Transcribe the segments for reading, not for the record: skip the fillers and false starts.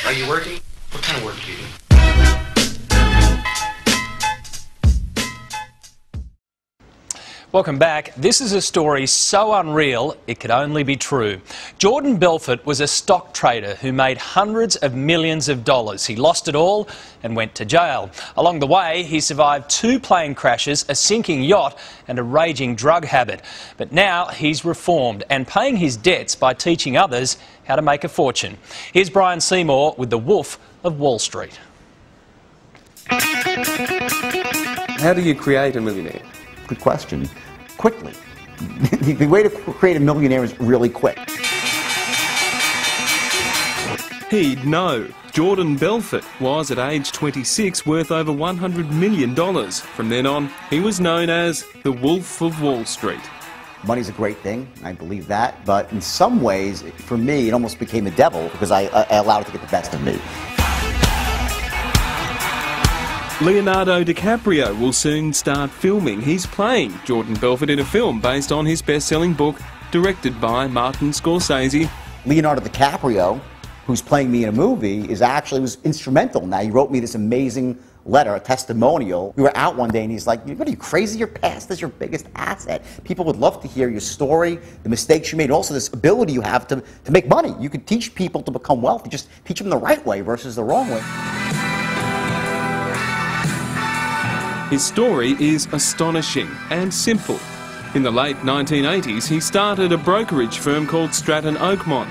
Are you working? What kind of work do you do? Welcome back. This is a story so unreal it could only be true. Jordan Belfort was a stock trader who made hundreds of millions of dollars. He lost it all and went to jail. Along the way, he survived 2 plane crashes, a sinking yacht and a raging drug habit. But now he's reformed and paying his debts by teaching others how to make a fortune. Here's Brian Seymour with the Wolf of Wall Street. How do you create a millionaire? Good question. Quickly. The way to create a millionaire is really quick. He'd know. Jordan Belfort was, at age 26, worth over $100 million. From then on, he was known as the Wolf of Wall Street. Money's a great thing, I believe that, but in some ways, for me, it almost became a devil because I allowed it to get the best of me. Leonardo DiCaprio will soon start filming. He's playing Jordan Belfort in a film based on his best-selling book, directed by Martin Scorsese. Leonardo DiCaprio, who's playing me in a movie, was instrumental. Now, he wrote me this amazing letter, a testimonial. We were out one day and he's like, "What are you, crazy? Your past is your biggest asset. People would love to hear your story, the mistakes you made, and also this ability you have to make money. You could teach people to become wealthy. Just teach them the right way versus the wrong way." His story is astonishing and simple. In the late 1980s, he started a brokerage firm called Stratton Oakmont.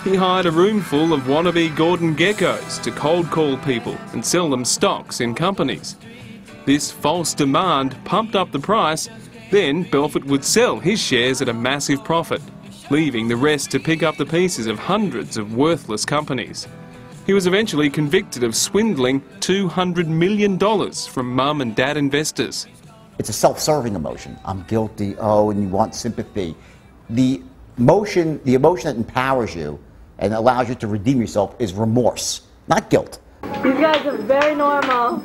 He hired a room full of wannabe Gordon Geckos to cold call people and sell them stocks in companies. This false demand pumped up the price. Then Belfort would sell his shares at a massive profit, leaving the rest to pick up the pieces of hundreds of worthless companies. He was eventually convicted of swindling $200 million from mum and dad investors. It's a self-serving emotion. I'm guilty, and you want sympathy. The emotion that empowers you and allows you to redeem yourself is remorse, not guilt. These guys are very normal.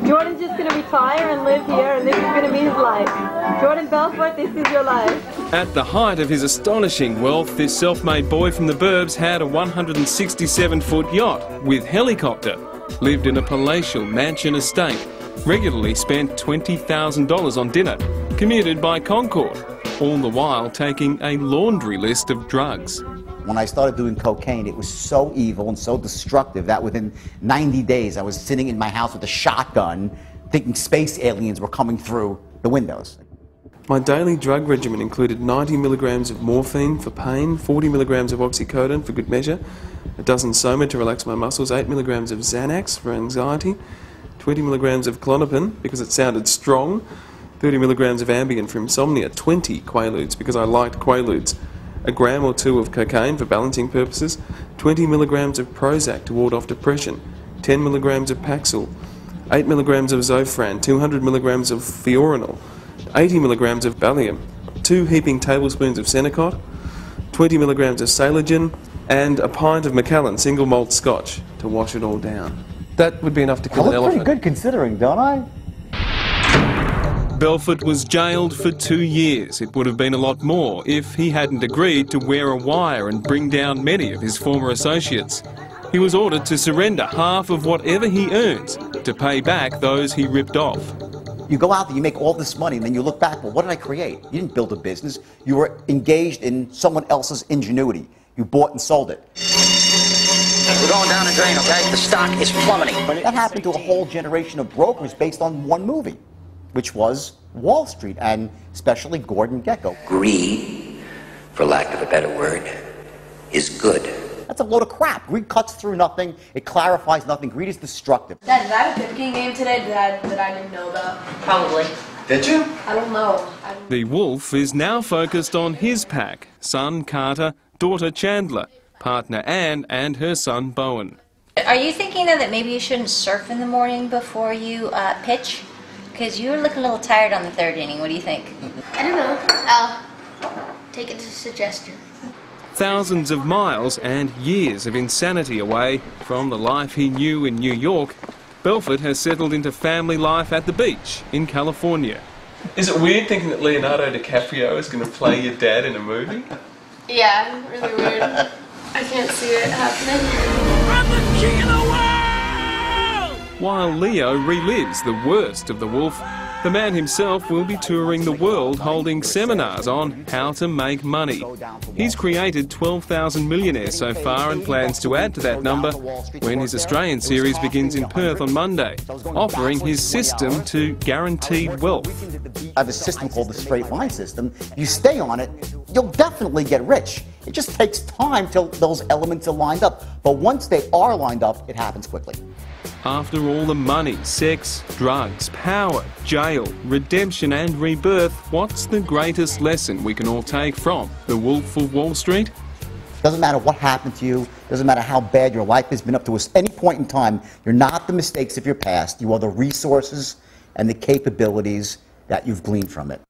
Jordan's just going to retire and live here, and this is going to be his life. Jordan Belfort, this is your life. At the height of his astonishing wealth, this self-made boy from the burbs had a 167-foot yacht with helicopter, lived in a palatial mansion estate, regularly spent $20,000 on dinner, commuted by Concorde, all the while taking a laundry list of drugs. When I started doing cocaine, it was so evil and so destructive that within 90 days I was sitting in my house with a shotgun thinking space aliens were coming through the windows. My daily drug regimen included 90 milligrams of morphine for pain, 40 milligrams of oxycodone for good measure, a dozen Soma to relax my muscles, 8 milligrams of Xanax for anxiety, 20 milligrams of Klonopin because it sounded strong, 30 milligrams of Ambien for insomnia, 20 Quaaludes because I liked Quaaludes, a gram or 2 of cocaine for balancing purposes, 20 milligrams of Prozac to ward off depression, 10 milligrams of Paxil, 8 milligrams of Zofran, 200 milligrams of Fiorinol, 80 milligrams of Valium, 2 heaping tablespoons of Senecot, 20 milligrams of Saligen, and a pint of Macallan single malt scotch to wash it all down. That would be enough to kill an elephant. Pretty good considering, don't I? Belfort was jailed for 2 years. It would have been a lot more if he hadn't agreed to wear a wire and bring down many of his former associates. He was ordered to surrender half of whatever he earns to pay back those he ripped off. You go out there, you make all this money, and then you look back, well, what did I create? You didn't build a business. You were engaged in someone else's ingenuity. You bought and sold it. We're going down the drain, okay? The stock is plummeting. That happened to a whole generation of brokers based on one movie, which was Wall Street, and especially Gordon Gekko. Greed, for lack of a better word, is good. That's a load of crap. Greed cuts through nothing. It clarifies nothing. Greed is destructive. Dad, did I have a P2K game today that I didn't know about? Probably. Did you? I don't know. The Wolf is now focused on his pack, son Carter, daughter Chandler, partner Anne and her son Bowen. Are you thinking though that maybe you shouldn't surf in the morning before you pitch? Because you were looking a little tired on the 3rd inning. What do you think? I don't know. I'll take it as a suggestion. Thousands of miles and years of insanity away from the life he knew in New York, Belfort has settled into family life at the beach in California. Is it weird thinking that Leonardo DiCaprio is going to play your dad in a movie? Yeah, really weird. I can't see it happening. the king of the world! While Leo relives the worst of the wolf, the man himself will be touring the world holding seminars on how to make money. He's created 12,000 millionaires so far and plans to add to that number when his Australian series begins in Perth on Monday, offering his system to guaranteed wealth. I have a system called the straight line system. If you stay on it, you'll definitely get rich. It just takes time till those elements are lined up. But once they are lined up, it happens quickly. After all the money, sex, drugs, power, jail, redemption and rebirth, what's the greatest lesson we can all take from The Wolf of Wall Street? Doesn't matter what happened to you, doesn't matter how bad your life has been up to any point in time, you're not the mistakes of your past, you are the resources and the capabilities that you've gleaned from it.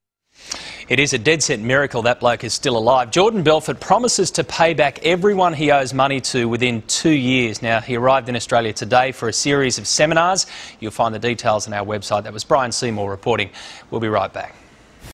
It is a dead-set miracle that bloke is still alive. Jordan Belfort promises to pay back everyone he owes money to within 2 years. Now, he arrived in Australia today for a series of seminars. You'll find the details on our website. That was Brian Seymour reporting. We'll be right back.